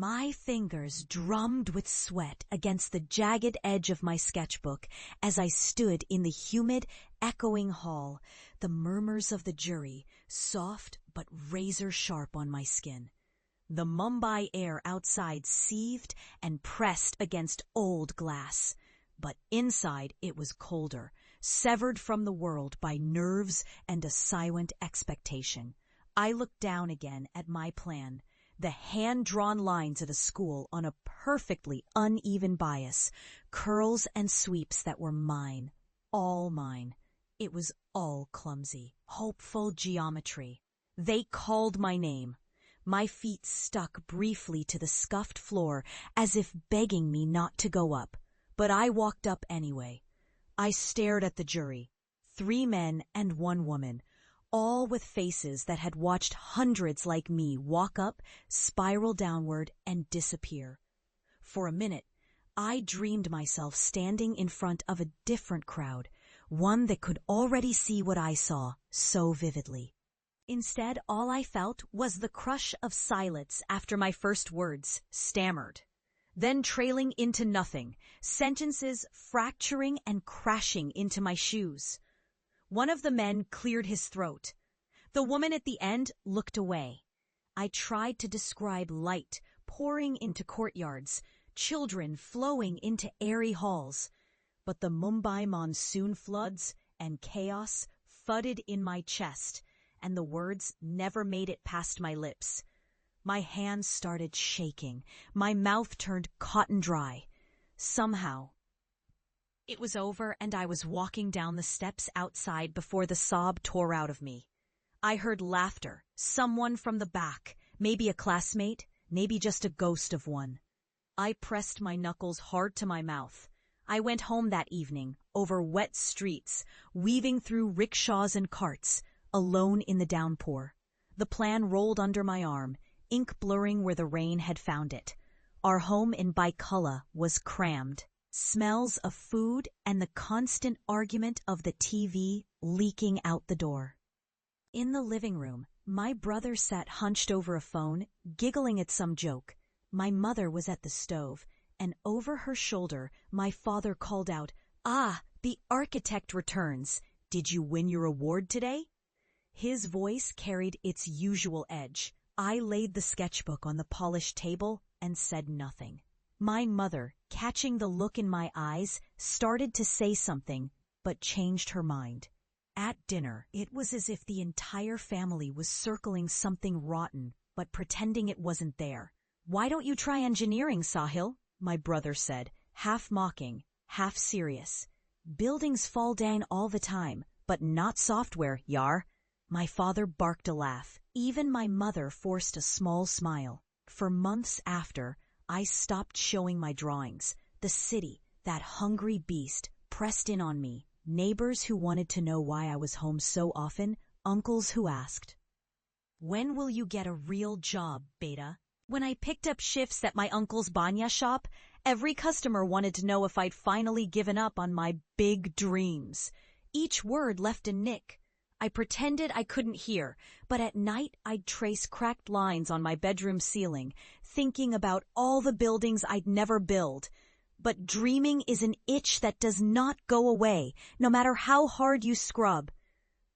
My fingers drummed with sweat against the jagged edge of my sketchbook as I stood in the humid, echoing hall, the murmurs of the jury, soft but razor-sharp on my skin. The Mumbai air outside seethed and pressed against old glass, but inside it was colder, severed from the world by nerves and a silent expectation. I looked down again at my plan. The hand-drawn lines of the school on a perfectly uneven bias, curls and sweeps that were mine, all mine. It was all clumsy, hopeful geometry. They called my name. My feet stuck briefly to the scuffed floor as if begging me not to go up, but I walked up anyway. I stared at the jury, 3 men and 1 woman, all with faces that had watched hundreds like me walk up, spiral downward, and disappear. For a minute, I dreamed myself standing in front of a different crowd, one that could already see what I saw so vividly. Instead, all I felt was the crush of silence after my first words, stammered, then trailing into nothing, sentences fracturing and crashing into my shoes. One of the men cleared his throat. The woman at the end looked away. I tried to describe light pouring into courtyards, children flowing into airy halls, but the Mumbai monsoon floods and chaos thudded in my chest, and the words never made it past my lips. My hands started shaking. My mouth turned cotton dry. Somehow, it was over and I was walking down the steps outside before the sob tore out of me. I heard laughter, someone from the back, maybe a classmate, maybe just a ghost of one. I pressed my knuckles hard to my mouth. I went home that evening, over wet streets, weaving through rickshaws and carts, alone in the downpour. The plan rolled under my arm, ink blurring where the rain had found it. Our home in Baikula was crammed. Smells of food and the constant argument of the TV leaking out the door. In the living room, my brother sat hunched over a phone, giggling at some joke. My mother was at the stove, and over her shoulder, my father called out, "Ah, the architect returns. Did you win your award today?" His voice carried its usual edge. I laid the sketchbook on the polished table and said nothing. My mother, catching the look in my eyes, started to say something, but changed her mind. At dinner, it was as if the entire family was circling something rotten, but pretending it wasn't there. "Why don't you try engineering, Saahil?" my brother said, half mocking, half serious. "Buildings fall down all the time, but not software, yar." My father barked a laugh. Even my mother forced a small smile. For months after, I stopped showing my drawings. The city, that hungry beast, pressed in on me. Neighbors who wanted to know why I was home so often, uncles who asked, "When will you get a real job, beta?" When I picked up shifts at my uncle's banya shop, every customer wanted to know if I'd finally given up on my big dreams. Each word left a nick. I pretended I couldn't hear, but at night I'd trace cracked lines on my bedroom ceiling, thinking about all the buildings I'd never build. But dreaming is an itch that does not go away, no matter how hard you scrub.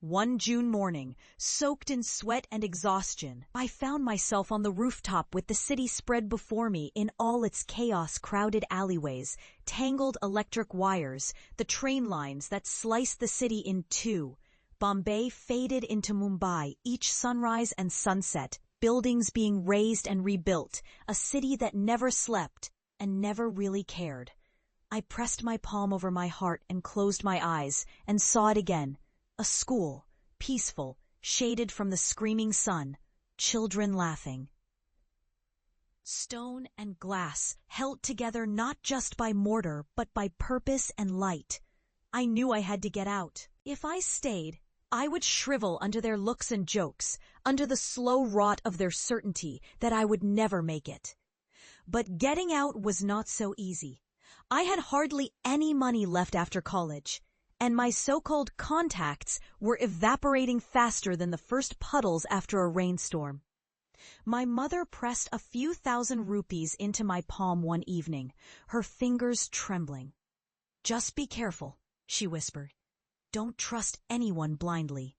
One June morning, soaked in sweat and exhaustion, I found myself on the rooftop with the city spread before me in all its chaos, crowded alleyways, tangled electric wires, the train lines that sliced the city in two. Bombay faded into Mumbai, each sunrise and sunset, buildings being raised and rebuilt, a city that never slept and never really cared. I pressed my palm over my heart and closed my eyes and saw it again. A school, peaceful, shaded from the screaming sun, children laughing. Stone and glass, held together not just by mortar, but by purpose and light. I knew I had to get out. If I stayed, I would shrivel under their looks and jokes, under the slow rot of their certainty that I would never make it. But getting out was not so easy. I had hardly any money left after college, and my so-called contacts were evaporating faster than the first puddles after a rainstorm. My mother pressed a few thousand rupees into my palm one evening, her fingers trembling. "Just be careful," she whispered. "Don't trust anyone blindly."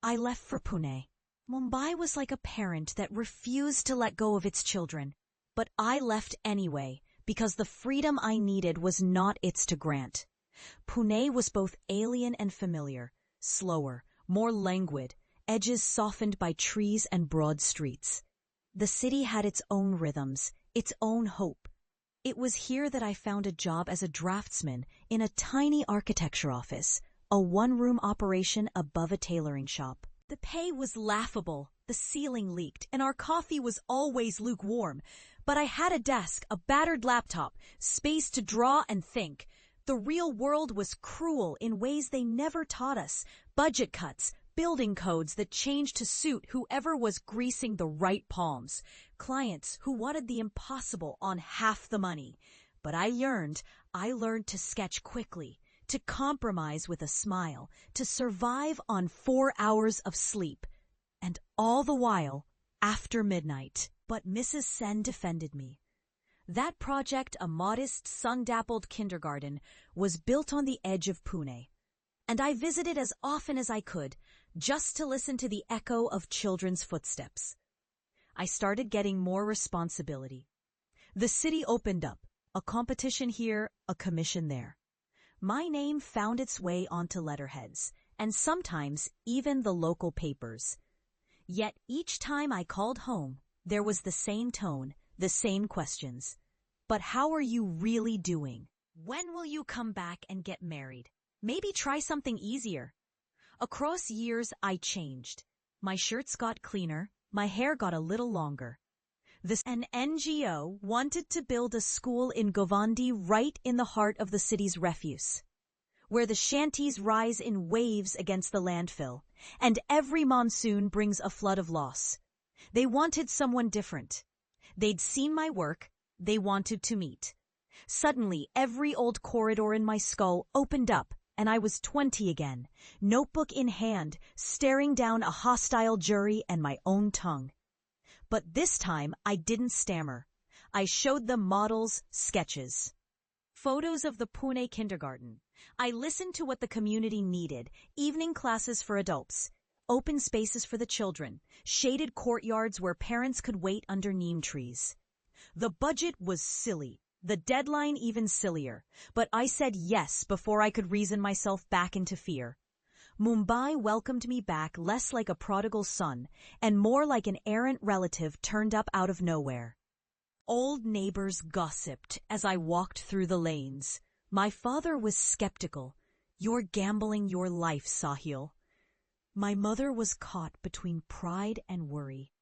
I left for Pune. Mumbai was like a parent that refused to let go of its children. But I left anyway, because the freedom I needed was not its to grant. Pune was both alien and familiar, slower, more languid, edges softened by trees and broad streets. The city had its own rhythms, its own hope. It was here that I found a job as a draftsman in a tiny architecture office, a one-room operation above a tailoring shop. The pay was laughable, the ceiling leaked, and our coffee was always lukewarm. But I had a desk, a battered laptop, space to draw and think. The real world was cruel in ways they never taught us. Budget cuts, building codes that changed to suit whoever was greasing the right palms. Clients who wanted the impossible on half the money. But I learned to sketch quickly, to compromise with a smile, to survive on 4 hours of sleep. And all the while, after midnight. But Mrs. Sen defended me. That project, a modest, sun-dappled kindergarten, was built on the edge of Pune. And I visited as often as I could, just to listen to the echo of children's footsteps. I started getting more responsibility. The city opened up, a competition here, a commission there. My name found its way onto letterheads, and sometimes even the local papers. Yet each time I called home, there was the same tone, the same questions. But how are you really doing? When will you come back and get married? Maybe try something easier. Across years, I changed. My shirts got cleaner, my hair got a little longer. An NGO wanted to build a school in Govandi right in the heart of the city's refuse, where the shanties rise in waves against the landfill, and every monsoon brings a flood of loss. They wanted someone different. They'd seen my work. They wanted to meet. Suddenly, every old corridor in my skull opened up, and I was 20 again, notebook in hand, staring down a hostile jury and my own tongue. But this time, I didn't stammer. I showed them models, sketches. Photos of the Pune kindergarten. I listened to what the community needed, evening classes for adults, open spaces for the children, shaded courtyards where parents could wait under neem trees. The budget was silly, the deadline even sillier, but I said yes before I could reason myself back into fear. Mumbai welcomed me back less like a prodigal son and more like an errant relative turned up out of nowhere. Old neighbors gossiped as I walked through the lanes. My father was skeptical. "You're gambling your life, Saahil." My mother was caught between pride and worry.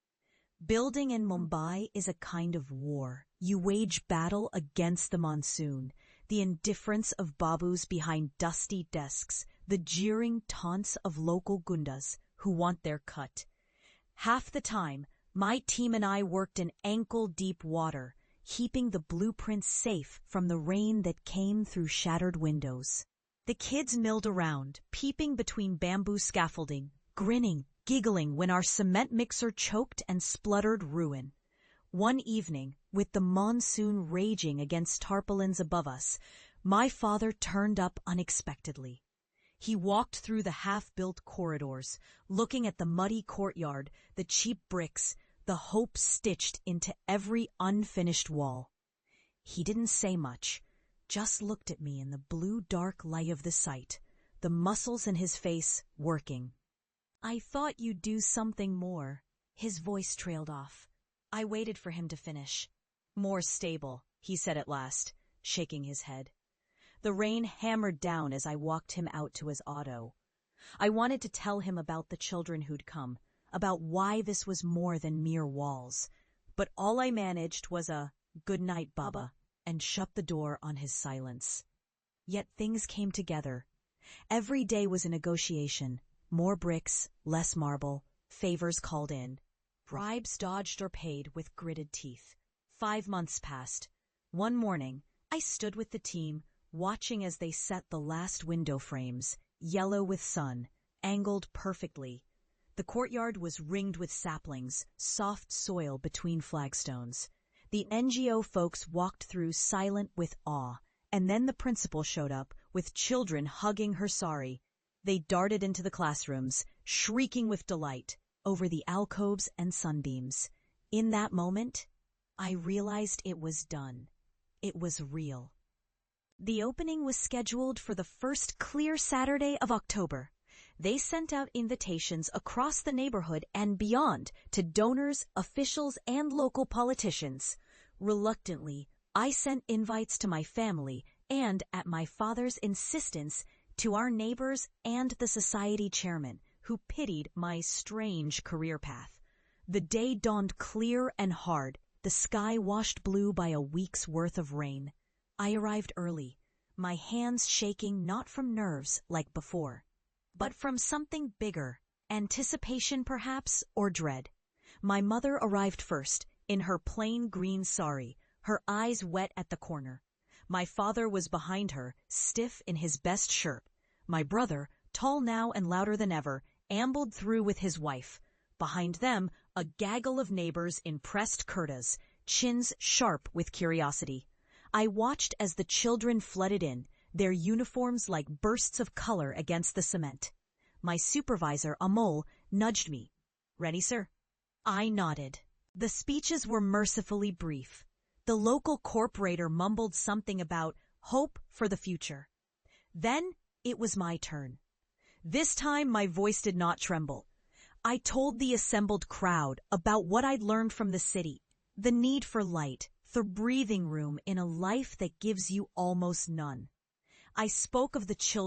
Building in Mumbai is a kind of war. You wage battle against the monsoon, the indifference of babus behind dusty desks, the jeering taunts of local gundas who want their cut. Half the time, my team and I worked in ankle-deep water, keeping the blueprints safe from the rain that came through shattered windows. The kids milled around, peeping between bamboo scaffolding, grinning, giggling when our cement mixer choked and spluttered ruin. One evening, with the monsoon raging against tarpaulins above us, my father turned up unexpectedly. He walked through the half-built corridors, looking at the muddy courtyard, the cheap bricks, the hope stitched into every unfinished wall. He didn't say much, just looked at me in the blue dark light of the site, the muscles in his face working. "I thought you'd do something more." His voice trailed off. I waited for him to finish. "More stable," he said at last, shaking his head. The rain hammered down as I walked him out to his auto. I wanted to tell him about the children who'd come, about why this was more than mere walls. But all I managed was a "Good night, Baba," and shut the door on his silence. Yet things came together. Every day was a negotiation. More bricks, less marble, favors called in. Bribes dodged or paid with gritted teeth. 5 months passed. One morning, I stood with the team, watching as they set the last window frames, yellow with sun, angled perfectly. The courtyard was ringed with saplings, soft soil between flagstones. The NGO folks walked through silent with awe, and then the principal showed up, with children hugging her sari. They darted into the classrooms, shrieking with delight, over the alcoves and sunbeams. In that moment, I realized it was done. It was real. The opening was scheduled for the first clear Saturday of October. They sent out invitations across the neighborhood and beyond to donors, officials, and local politicians. Reluctantly, I sent invites to my family and, at my father's insistence, to our neighbors and the society chairman, who pitied my strange career path. The day dawned clear and hard, the sky washed blue by a week's worth of rain. I arrived early, my hands shaking not from nerves like before, but from something bigger, anticipation perhaps, or dread. My mother arrived first, in her plain green sari, her eyes wet at the corner. My father was behind her, stiff in his best shirt. My brother, tall now and louder than ever, ambled through with his wife. Behind them, a gaggle of neighbors in pressed kurtas, chins sharp with curiosity. I watched as the children flooded in, their uniforms like bursts of color against the cement. My supervisor, Amol, nudged me. "Ready, sir?" I nodded. The speeches were mercifully brief. The local corporator mumbled something about hope for the future. Then it was my turn. This time my voice did not tremble. I told the assembled crowd about what I'd learned from the city, the need for light, the breathing room in a life that gives you almost none. I spoke of the children